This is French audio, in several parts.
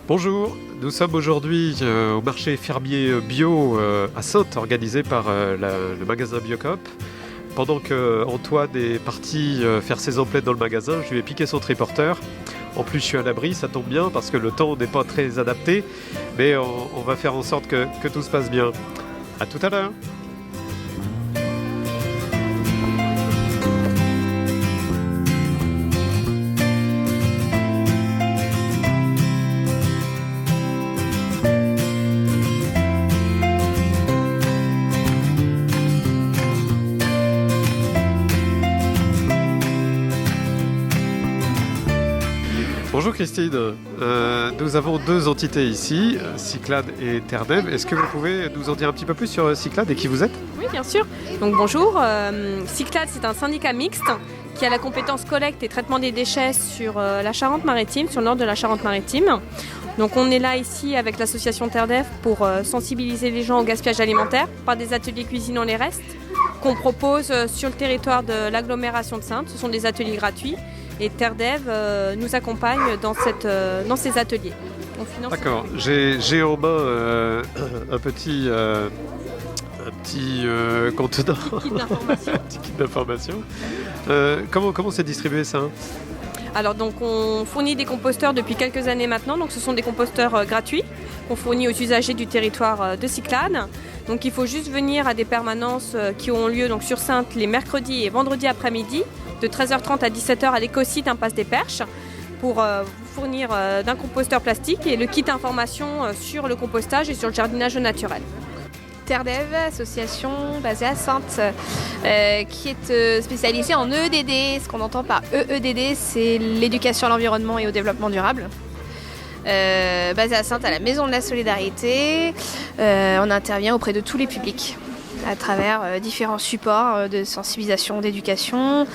Bonjour, nous sommes aujourd'hui au marché fermier bio à Saintes, organisé par le magasin Biocoop. Pendant que Antoine est parti faire ses emplettes dans le magasin, je lui ai piqué son triporteur. En plus, je suis à l'abri, ça tombe bien parce que le temps n'est pas très adapté, mais on va faire en sorte que tout se passe bien. À tout à l'heure. Bonjour Christine, nous avons deux entités ici, Cyclade et Terre-Neuve. Est-ce que vous pouvez nous en dire un petit peu plus sur Cyclade et qui vous êtes? Oui, bien sûr. Donc bonjour, Cyclade, c'est un syndicat mixte qui a la compétence collecte et traitement des déchets sur la Charente-Maritime, sur le nord de la Charente-Maritime. Donc on est là ici avec l'association Terre-Neuve pour sensibiliser les gens au gaspillage alimentaire par des ateliers cuisinant les restes qu'on propose sur le territoire de l'agglomération de Saintes. Ce sont des ateliers gratuits. Et Terre-Neuve nous accompagne dans ces ateliers. D'accord, j'ai en main un petit contenant, un petit kit d'information. Comment c'est distribué ça? Alors donc on fournit des composteurs depuis quelques années maintenant, donc ce sont des composteurs gratuits qu'on fournit aux usagers du territoire de Cyclade. Donc il faut juste venir à des permanences qui ont lieu donc sur Saintes les mercredis et vendredis après-midi, de 13h30 à 17h à l'écosite Impasse des Perches, pour vous fournir d'un composteur plastique et le kit information sur le compostage et sur le jardinage naturel. Terre-Neuve, association basée à Saintes, qui est spécialisée en EEDD. Ce qu'on entend par EEDD, c'est l'éducation à l'environnement et au développement durable. Basée à Saintes, à la Maison de la Solidarité, on intervient auprès de tous les publics à travers différents supports de sensibilisation, d'éducation,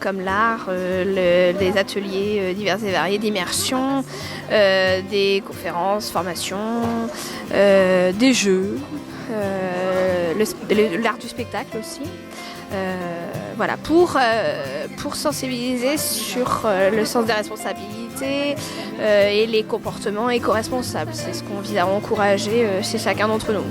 comme l'art, des ateliers divers et variés d'immersion, des formations, des jeux, l'art du spectacle aussi. Voilà, pour sensibiliser sur le sens des responsabilités et les comportements éco-responsables. C'est ce qu'on vise à encourager chez chacun d'entre nous.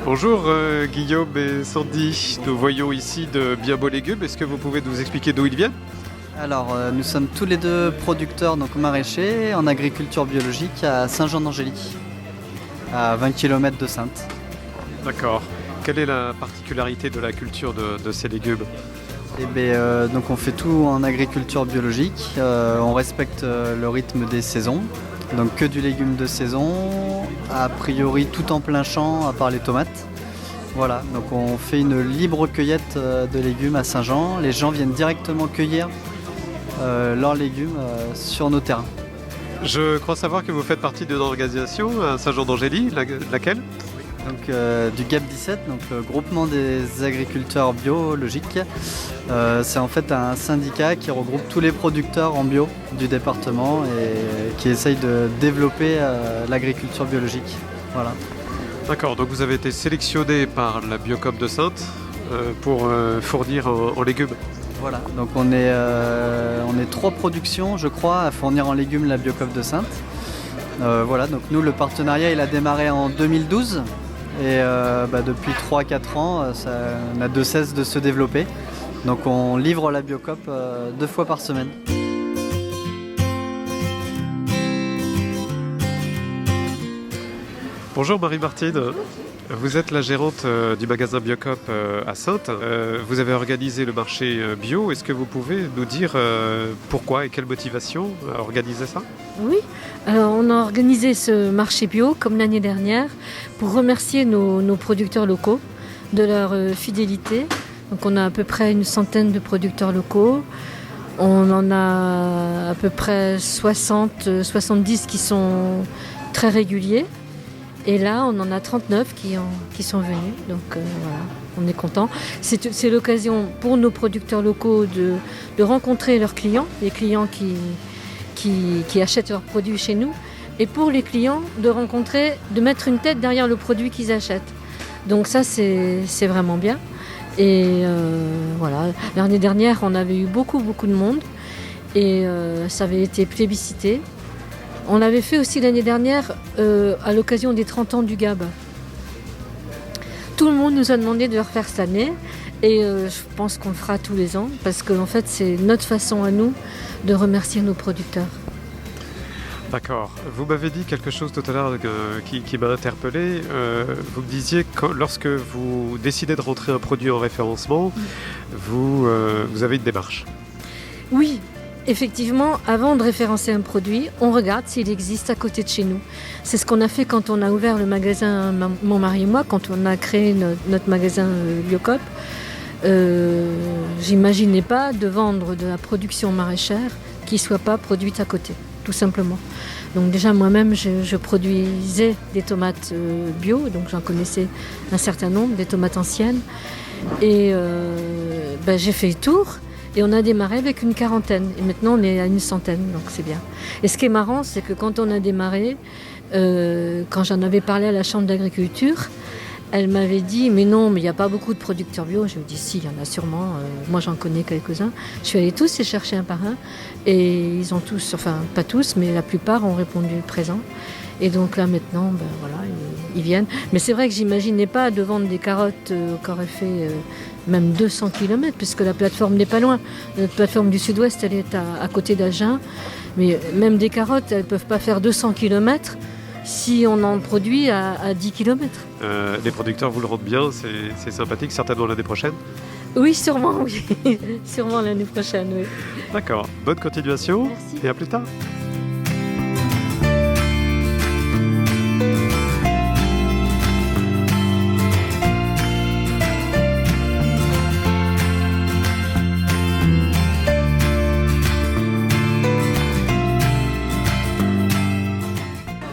Bonjour Guillaume et Sandy, nous voyons ici de bien beaux légumes. Est-ce que vous pouvez nous expliquer d'où ils viennent? Alors nous sommes tous les deux producteurs donc maraîchers en agriculture biologique à Saint-Jean-d'Angély, à 20 km de Saintes. D'accord. Quelle est la particularité de la culture de ces légumes? Donc on fait tout en agriculture biologique, on respecte le rythme des saisons. Donc que du légume de saison, a priori tout en plein champ à part les tomates. Voilà, donc on fait une libre cueillette de légumes à Saint-Jean. Les gens viennent directement cueillir leurs légumes sur nos terrains. Je crois savoir que vous faites partie d'une organisation à Saint-Jean-d'Angély, laquelle? Donc du GAP 17, donc le groupement des agriculteurs biologiques. C'est en fait un syndicat qui regroupe tous les producteurs en bio du département et qui essaye de développer l'agriculture biologique. Voilà. D'accord, donc vous avez été sélectionné par la Biocoop de Saintes pour fournir en légumes. Voilà, donc on est 3 productions, je crois, à fournir en légumes la Biocoop de Saintes. Voilà, donc nous, le partenariat, il a démarré en 2012 et depuis 3-4 ans, ça n'a de cesse de se développer. Donc on livre la Biocoop 2 fois par semaine. Bonjour Marie-Martine, vous êtes la gérante du magasin Biocoop à Saintes. Vous avez organisé le marché bio. Est-ce que vous pouvez nous dire pourquoi et quelle motivation à organiser ça? Oui, alors on a organisé ce marché bio comme l'année dernière pour remercier nos producteurs locaux de leur fidélité. Donc on a à peu près une centaine de producteurs locaux. On en a à peu près 70 qui sont très réguliers. Et là, on en a 39 qui sont venus. Donc voilà. on est content. C'est l'occasion pour nos producteurs locaux de rencontrer leurs clients, les clients qui achètent leurs produits chez nous, et pour les clients de mettre une tête derrière le produit qu'ils achètent. Donc ça, c'est vraiment bien. Et voilà, l'année dernière, on avait eu beaucoup de monde et ça avait été plébiscité. On l'avait fait aussi l'année dernière à l'occasion des 30 ans du GAB. Tout le monde nous a demandé de le refaire cette année et je pense qu'on le fera tous les ans parce qu'en fait, c'est notre façon à nous de remercier nos producteurs. D'accord. Vous m'avez dit quelque chose tout à l'heure qui m'a interpellé. Vous me disiez que lorsque vous décidez de rentrer un produit en référencement, vous avez une démarche. Oui, effectivement, avant de référencer un produit, on regarde s'il existe à côté de chez nous. C'est ce qu'on a fait quand on a ouvert le magasin Mon mari et moi, quand on a créé notre magasin Biocop. J'imaginais pas de vendre de la production maraîchère qui ne soit pas produite à côté. Tout simplement. Donc déjà moi-même je produisais des tomates bio, donc j'en connaissais un certain nombre, des tomates anciennes. Et j'ai fait le tour et on a démarré avec une quarantaine. Et maintenant on est à une centaine, donc c'est bien. Et ce qui est marrant, c'est que quand on a démarré, quand j'en avais parlé à la Chambre d'agriculture, elle m'avait dit, mais non, mais il n'y a pas beaucoup de producteurs bio. Je lui ai dit, si, il y en a sûrement. Moi, j'en connais quelques-uns. Je suis allée tous les chercher un par un. Et ils ont tous, enfin, pas tous, mais la plupart ont répondu présent. Et donc là, maintenant, ils viennent. Mais c'est vrai que j'imaginais pas de vendre des carottes qui auraient fait même 200 km, puisque la plateforme n'est pas loin. Notre plateforme du Sud-Ouest, elle est à côté d'Agen. Mais même des carottes, elles ne peuvent pas faire 200 km si on en produit à 10 km. Les producteurs vous le rendent bien, c'est sympathique, certainement l'année prochaine. Oui, sûrement, oui. Sûrement l'année prochaine, oui. D'accord, bonne continuation. Merci. Et à plus tard.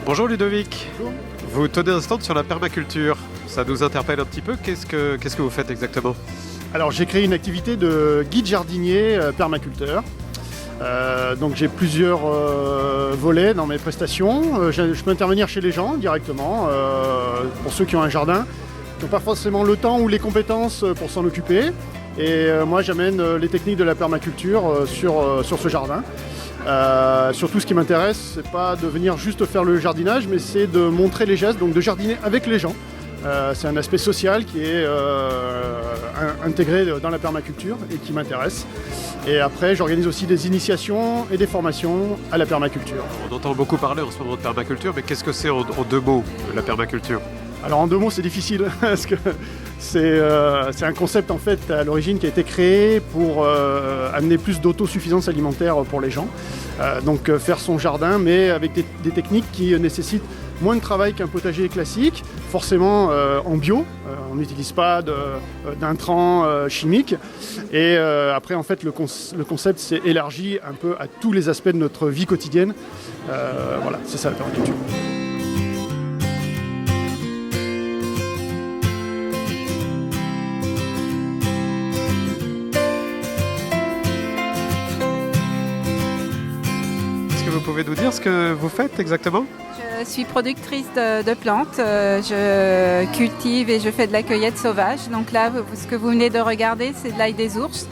Bonjour Ludovic. Bonjour. Vous tenez un stand sur la permaculture. Ça nous interpelle un petit peu. Qu'est-ce que vous faites exactement ? Alors j'ai créé une activité de guide jardinier permaculteur. Donc j'ai plusieurs volets dans mes prestations. Je peux intervenir chez les gens directement, pour ceux qui ont un jardin, qui n'ont pas forcément le temps ou les compétences pour s'en occuper. Et moi j'amène les techniques de la permaculture sur ce jardin. Surtout ce qui m'intéresse, c'est pas de venir juste faire le jardinage, mais c'est de montrer les gestes, donc de jardiner avec les gens. C'est un aspect social qui est intégré dans la permaculture et qui m'intéresse. Et après, j'organise aussi des initiations et des formations à la permaculture. On entend beaucoup parler en ce moment de permaculture, mais qu'est-ce que c'est en deux mots, la permaculture ? Alors en deux mots, c'est difficile, parce que c'est un concept en fait à l'origine qui a été créé pour amener plus d'autosuffisance alimentaire pour les gens. Donc faire son jardin, mais avec des techniques qui nécessitent moins de travail qu'un potager classique, forcément en bio. On n'utilise pas d'intrants chimiques. Et après, en fait, le concept s'est élargi un peu à tous les aspects de notre vie quotidienne. Voilà, c'est ça la permaculture. Vous pouvez nous dire ce que vous faites exactement ? Je suis productrice de plantes, je cultive et je fais de la cueillette sauvage. Donc là, ce que vous venez de regarder, c'est de l'ail des ours.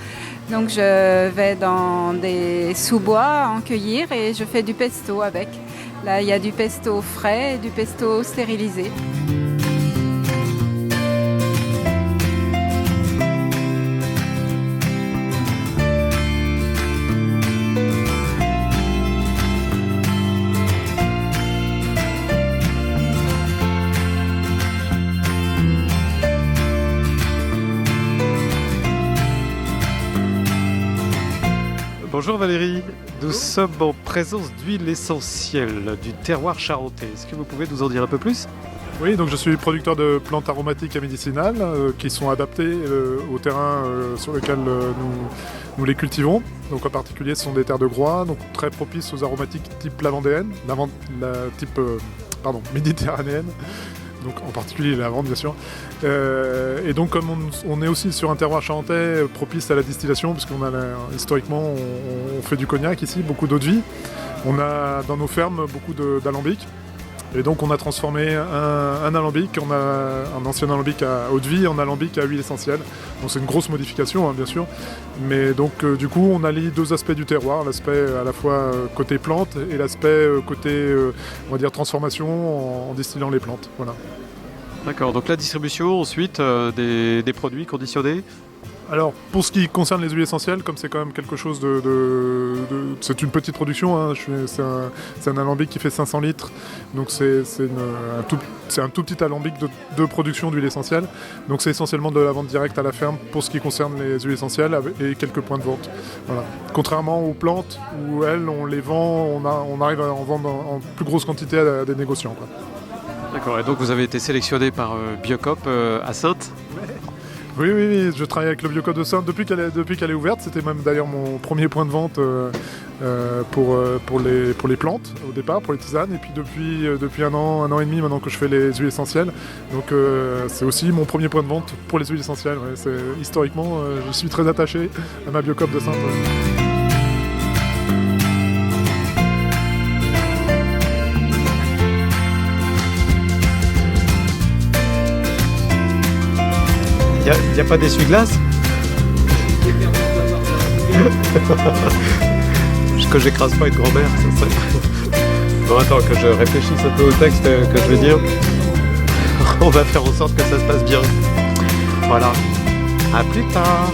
Donc je vais dans des sous-bois en cueillir et je fais du pesto avec. Là, il y a du pesto frais et du pesto stérilisé. Bonjour Valérie, nous sommes en présence d'huile essentielle du terroir charentais. Est-ce que vous pouvez nous en dire un peu plus ? Oui, donc je suis producteur de plantes aromatiques et médicinales qui sont adaptées au terrain sur lequel nous les cultivons. Donc en particulier, ce sont des terres de Groix, donc très propices aux aromatiques type lavandéenne, type méditerranéenne. donc en particulier la vente bien sûr. Et donc comme on est aussi sur un terroir charentais propice à la distillation, parce qu'on a historiquement on fait du cognac ici, beaucoup d'eau de vie. On a dans nos fermes beaucoup d'alambics. Et donc on a transformé un alambic, un ancien alambic à eau de vie en alambic à huile essentielle. Donc c'est une grosse modification bien sûr. Mais donc du coup on allie deux aspects du terroir, l'aspect à la fois côté plante et l'aspect côté on va dire transformation en distillant les plantes. Voilà. D'accord, donc la distribution ensuite des produits conditionnés. Alors, pour ce qui concerne les huiles essentielles, comme c'est quand même quelque chose c'est une petite production, hein, c'est un alambic qui fait 500 litres, donc c'est un tout petit alambic de production d'huile essentielle. Donc c'est essentiellement de la vente directe à la ferme pour ce qui concerne les huiles essentielles et quelques points de vente. Voilà. Contrairement aux plantes, où elles, on les vend, on arrive à en vendre en plus grosse quantité à des négociants, quoi. D'accord, et donc vous avez été sélectionné par Biocop à Saintes. Oui, je travaille avec le Biocop de Saintes depuis qu'elle est ouverte. C'était même d'ailleurs mon premier point de vente pour les plantes au départ, pour les tisanes. Et puis depuis un an et demi maintenant que je fais les huiles essentielles. Donc c'est aussi mon premier point de vente pour les huiles essentielles. Ouais. Historiquement, je suis très attaché à ma Biocop de Saintes. Ouais. Il n'y a pas d'essuie-glace. Que j'écrase pas une grand-mère, ça serait... Bon, attends, que je réfléchisse un peu au texte que je vais dire. On va faire en sorte que ça se passe bien. Voilà. À plus tard.